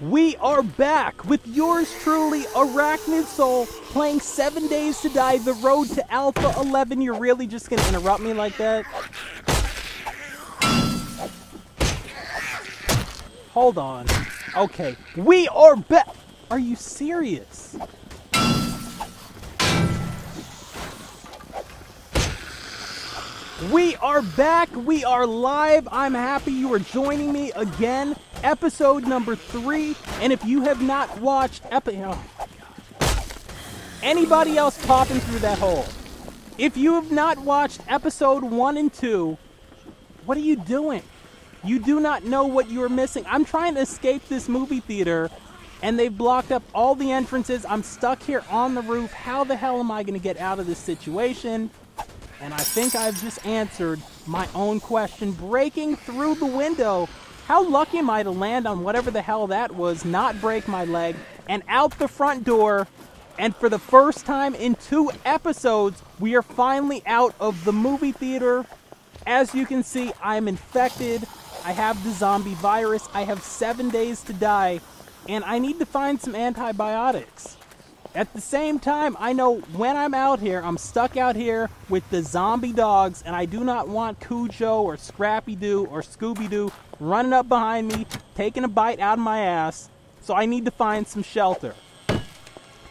We are back with yours truly, Arachnid Soul, playing 7 Days to Die, the road to Alpha 11. You're really just gonna interrupt me like that? Hold on. Okay, we are back. Are you serious? We are back. We are live. I'm happy you are joining me again. Episode number 3. And if you have not watched anybody else popping through that hole, if you have not watched episode 1 and 2, what are you doing? You do not know what you are missing. I'm trying to escape this movie theater, and they've blocked up all the entrances. I'm stuck here on the roof. How the hell am I going to get out of this situation? And I think I've just answered my own question. Breaking through the window. How lucky am I to land on whatever the hell that was, not break my leg, and out the front door. And for the first time in 2 episodes, we are finally out of the movie theater. As you can see, I'm infected. I have the zombie virus. I have 7 days to die, and I need to find some antibiotics. At the same time, I know when I'm out here, I'm stuck out here with the zombie dogs, and I do not want Cujo or Scrappy-Doo or Scooby-Doo running up behind me, taking a bite out of my ass, so I need to find some shelter.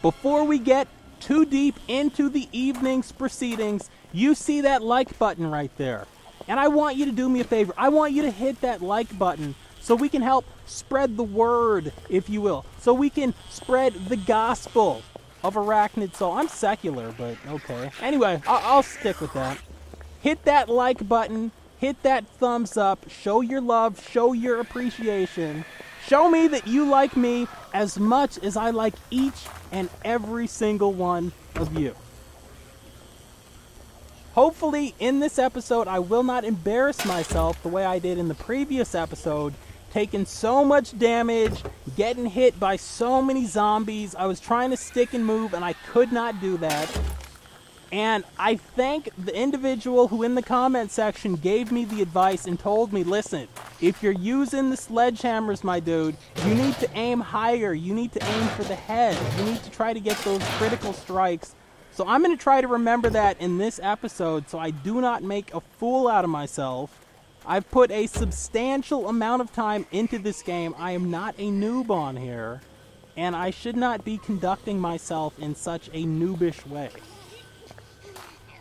Before we get too deep into the evening's proceedings, you see that like button right there. And I want you to do me a favor. I want you to hit that like button so we can help spread the word, if you will. So we can spread the gospel of Arachnid Soul. I'm secular, but okay. Anyway, I'll stick with that. Hit that like button. Hit that thumbs up. Show your love. Show your appreciation. Show me that you like me as much as I like each and every single one of you. Hopefully, in this episode, I will not embarrass myself the way I did in the previous episode, taking so much damage, getting hit by so many zombies. I was trying to stick and move, and I could not do that. And I thank the individual who in the comment section gave me the advice and told me, listen, if you're using the sledgehammers, my dude, you need to aim higher. You need to aim for the head. You need to try to get those critical strikes. So I'm going to try to remember that in this episode so I do not make a fool out of myself. I've put a substantial amount of time into this game. I am not a noob on here, and I should not be conducting myself in such a noobish way.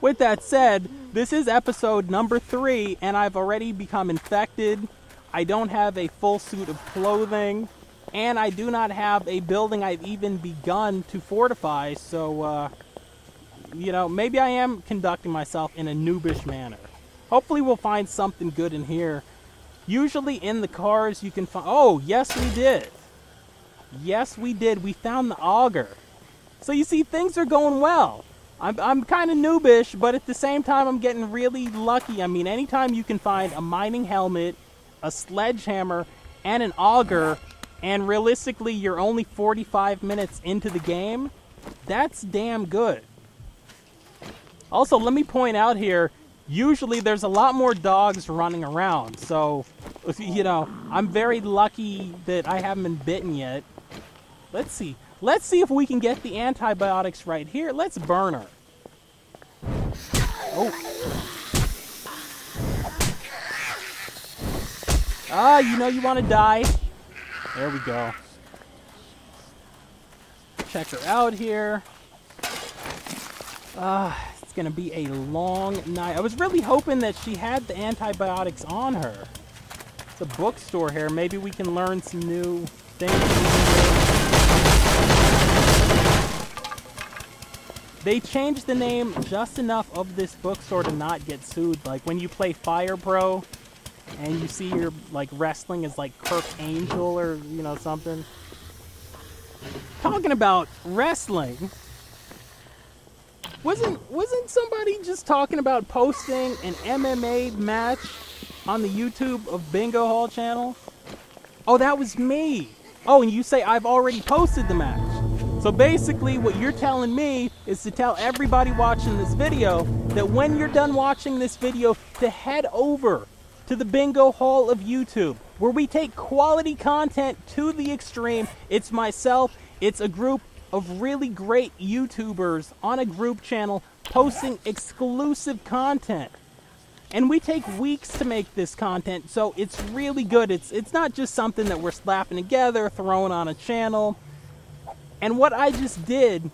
With that said, this is episode number 3, and I've already become infected. I don't have a full suit of clothing, and I do not have a building I've even begun to fortify, so, you know, maybe I am conducting myself in a noobish manner. Hopefully we'll find something good in here. Usually in the cars you can find... Oh, yes we did. Yes we did. We found the auger. So you see, things are going well. I'm kind of noobish, but at the same time I'm getting really lucky. I mean, anytime you can find a mining helmet, a sledgehammer, and an auger, and realistically you're only 45 minutes into the game, that's damn good. Also, let me point out here, usually there's a lot more dogs running around, so, you know, I'm very lucky that I haven't been bitten yet. Let's see. Let's see if we can get the antibiotics right here. Let's burn her. Oh. Ah, you know you want to die. There we go. Check her out here. It's going to be a long night. I was really hoping that she had the antibiotics on her. It's a bookstore here. Maybe we can learn some new things. They changed the name just enough of this bookstore to not get sued. Like when you play Fire Pro and you see your like wrestling as like Kirk Angel or, you know, something. Talking about wrestling, wasn't somebody just talking about posting an MMA match on the YouTube of Bingo Hall channel? Oh, that was me. Oh, and you say I've already posted the match. So basically what you're telling me is to tell everybody watching this video that when you're done watching this video to head over to the Bingo Hall of YouTube. where we take quality content to the extreme. It's myself, it's a group of really great YouTubers on a group channel posting exclusive content. And we take weeks to make this content, so it's really good. It's not just something that we're slapping together, throwing on a channel. And what I just did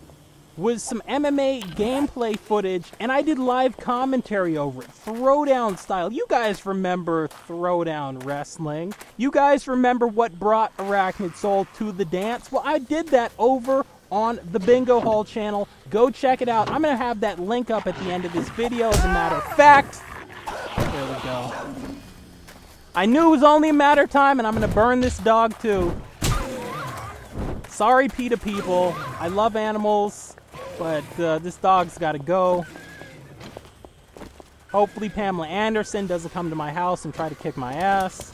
was some MMA gameplay footage, and I did live commentary over it, throwdown style. You guys remember throwdown wrestling. You guys remember what brought Arachnid Soul to the dance. Well, I did that over on the Bingo Hall channel. Go check it out. I'm going to have that link up at the end of this video, as a matter of fact. There we go. I knew it was only a matter of time, and I'm going to burn this dog too. Sorry, PETA people. I love animals, but this dog's got to go. Hopefully Pamela Anderson doesn't come to my house and try to kick my ass.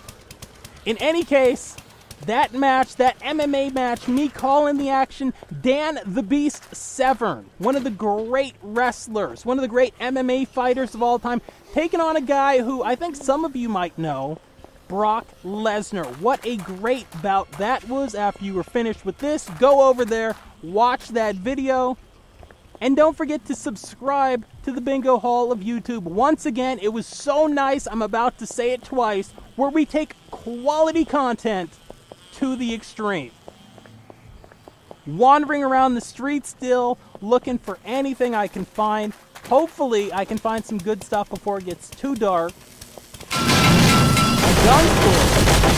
In any case, that match, that MMA match, me calling the action, Dan the Beast Severn, one of the great wrestlers, one of the great MMA fighters of all time, taking on a guy who I think some of you might know, Brock Lesnar. What a great bout that was. After you were finished with this, go over there, watch that video, and don't forget to subscribe to the Bingo Hall of YouTube. Once again, it was so nice, I'm about to say it twice, where we take quality content to the extreme. Wandering around the street still, looking for anything I can find. Hopefully, I can find some good stuff before it gets too dark. A gun store.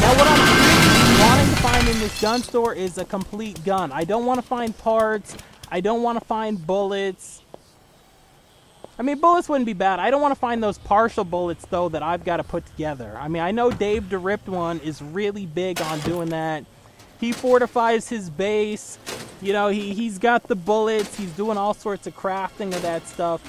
Now, what I'm really wanting to find in this gun store is a complete gun. I don't want to find parts. I don't want to find bullets. I mean, bullets wouldn't be bad. I don't want to find those partial bullets, though, that I've got to put together. I mean, I know Dave the Ripped One is really big on doing that. He fortifies his base. You know, he's got the bullets. He's doing all sorts of crafting of that stuff.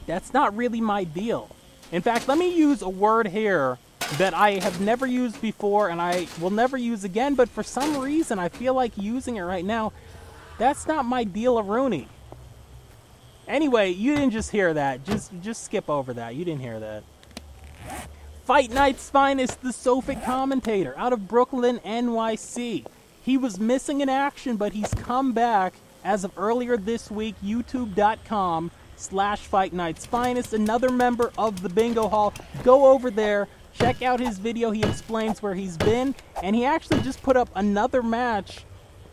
That's not really my deal. In fact, let me use a word here that I have never used before and I will never use again, but for some reason I feel like using it right now. That's not my deal-a-rooney. Anyway, you didn't just hear that. Just skip over that. You didn't hear that. Fight Night's finest, the Sophic commentator out of Brooklyn, NYC. He was missing in action, but he's come back as of earlier this week. YouTube.com/Fight Night's finest. Another member of the Bingo Hall. Go over there. Check out his video. He explains where he's been. And he actually just put up another match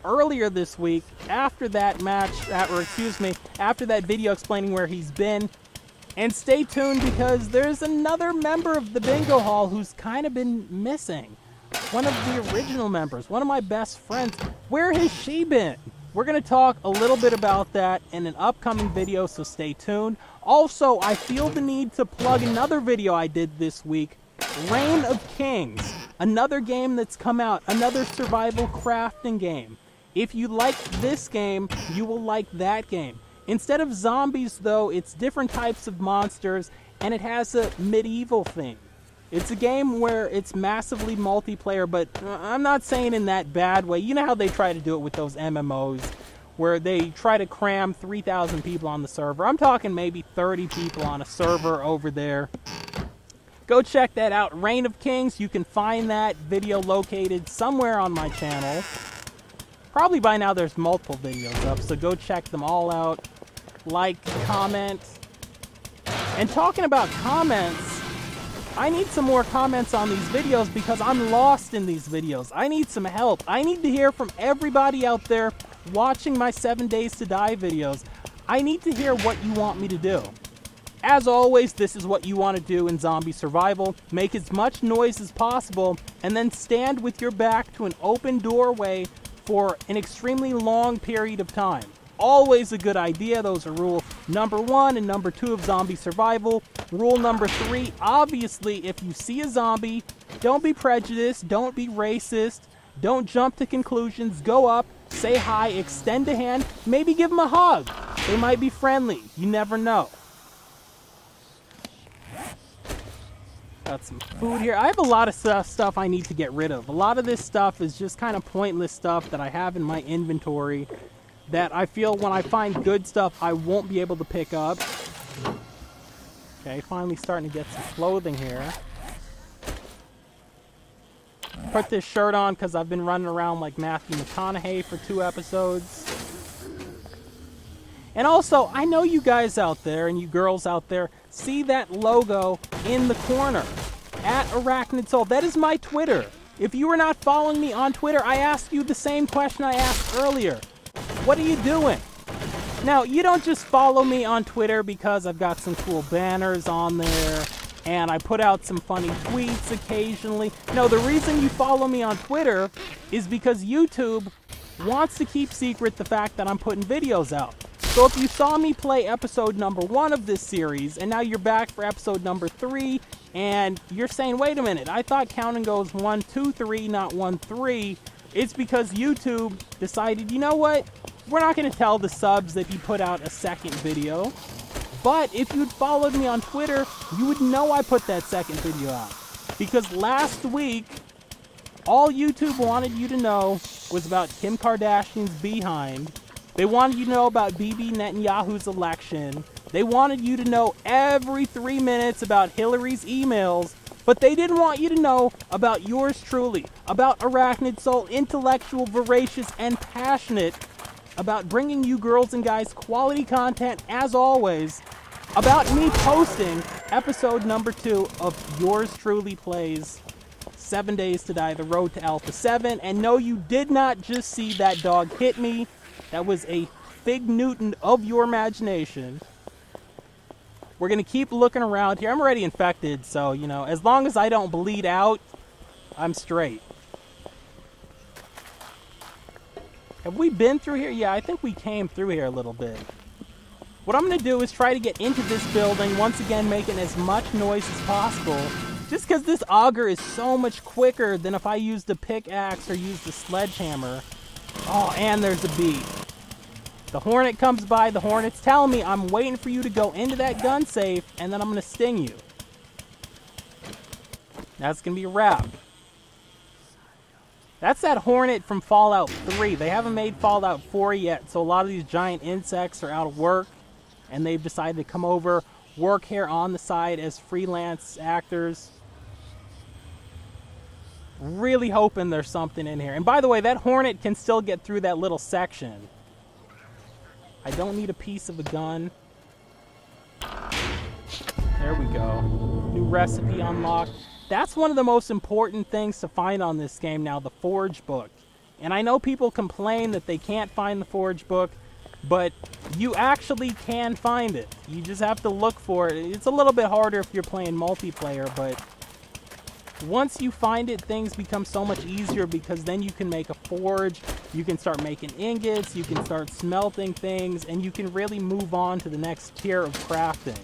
earlier this week after that match, after that video explaining where he's been. And stay tuned because there's another member of the Bingo Hall who's kind of been missing. One of the original members, one of my best friends. Where has she been? We're going to talk a little bit about that in an upcoming video, so stay tuned. Also, I feel the need to plug another video I did this week, Reign of Kings. Another game that's come out, another survival crafting game. If you like this game, you will like that game. Instead of zombies, though, it's different types of monsters, and it has a medieval theme. It's a game where it's massively multiplayer, but I'm not saying in that bad way. You know how they try to do it with those MMOs, where they try to cram 3,000 people on the server. I'm talking maybe 30 people on a server over there. Go check that out, Reign of Kings. You can find that video located somewhere on my channel. Probably by now there's multiple videos up, so go check them all out. Like, comment. And talking about comments, I need some more comments on these videos because I'm lost in these videos. I need some help. I need to hear from everybody out there watching my 7 Days to Die videos. I need to hear what you want me to do. As always, this is what you want to do in zombie survival. Make as much noise as possible and then stand with your back to an open doorway for an extremely long period of time. Always a good idea. Those are rule number 1 and number 2 of zombie survival. Rule number 3, obviously, if you see a zombie, don't be prejudiced, don't be racist, don't jump to conclusions, go up, say hi, extend a hand, maybe give them a hug. They might be friendly, you never know. Got some food here. I have a lot of stuff I need to get rid of. A lot of this stuff is just kind of pointless stuff that I have in my inventory that I feel when I find good stuff I won't be able to pick up. Okay, finally starting to get some clothing here. Put this shirt on because I've been running around like Matthew McConaughey for 2 episodes. And also, I know you guys out there and you girls out there see that logo in the corner, at Arachnid Soul. That is my Twitter. If you are not following me on Twitter, I ask you the same question I asked earlier. What are you doing? Now, you don't just follow me on Twitter because I've got some cool banners on there and I put out some funny tweets occasionally. No, the reason you follow me on Twitter is because YouTube wants to keep secret the fact that I'm putting videos out. So if you saw me play episode number 1 of this series, and now you're back for episode number 3, and you're saying, wait a minute, I thought counting goes 1, 2, 3, not 1, 3. It's because YouTube decided, you know what? We're not going to tell the subs that you put out a second video. But if you'd followed me on Twitter, you would know I put that second video out. Because last week, all YouTube wanted you to know was about Kim Kardashian's behind. They wanted you to know about Bibi Netanyahu's election. They wanted you to know every 3 minutes about Hillary's emails. But they didn't want you to know about yours truly, about Arachnid Soul, intellectual, voracious, and passionate, about bringing you girls and guys quality content, as always, about me posting episode number 2 of Yours Truly Plays 7 Days to Die, The Road to Alpha 7. And no, you did not just see that dog hit me. That was a Fig Newton of your imagination. We're going to keep looking around here. I'm already infected, so, you know, as long as I don't bleed out, I'm straight. Have we been through here? Yeah, I think we came through here a little bit. What I'm going to do is try to get into this building, once again making as much noise as possible, just because this auger is so much quicker than if I used a pickaxe or used a sledgehammer. Oh, and there's a bee. The hornet comes by, the hornet's telling me I'm waiting for you to go into that gun safe, and then I'm going to sting you. That's going to be a wrap. That's that hornet from Fallout 3. They haven't made Fallout 4 yet, so a lot of these giant insects are out of work, and they've decided to come over, work here on the side as freelance actors. Really hoping there's something in here. And by the way, that hornet can still get through that little section. I don't need a piece of a gun. There we go. New recipe unlocked. That's one of the most important things to find on this game now, the Forge book. And I know people complain that they can't find the Forge book, but you actually can find it. You just have to look for it. It's a little bit harder if you're playing multiplayer, but once you find it, things become so much easier because then you can make a forge, you can start making ingots, you can start smelting things, and you can really move on to the next tier of crafting.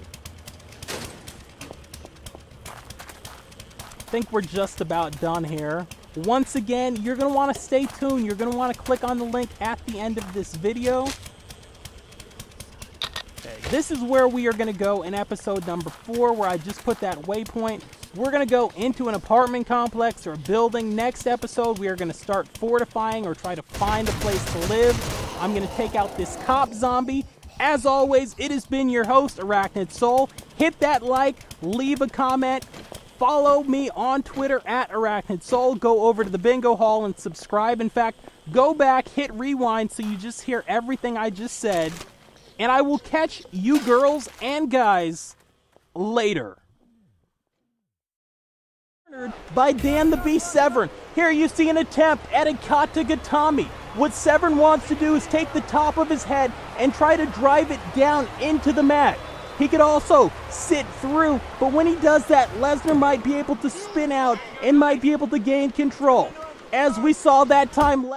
I think we're just about done here. Once again, you're going to want to stay tuned. You're going to want to click on the link at the end of this video. Okay, this is where we are going to go in episode number 4, where I just put that waypoint. We're going to go into an apartment complex or a building. Next episode, we are going to start fortifying or try to find a place to live. I'm going to take out this cop zombie. As always, it has been your host, Arachnid Soul. Hit that like, leave a comment. Follow me on Twitter at Arachnid Soul. Go over to the bingo hall and subscribe. In fact, go back, hit rewind so you just hear everything I just said. And I will catch you girls and guys later. By Dan the Beast Severn. Here you see an attempt at a Katagatami. What Severn wants to do is take the top of his head and try to drive it down into the mat. He could also sit through, but when he does that, Lesnar might be able to spin out and might be able to gain control. As we saw that time,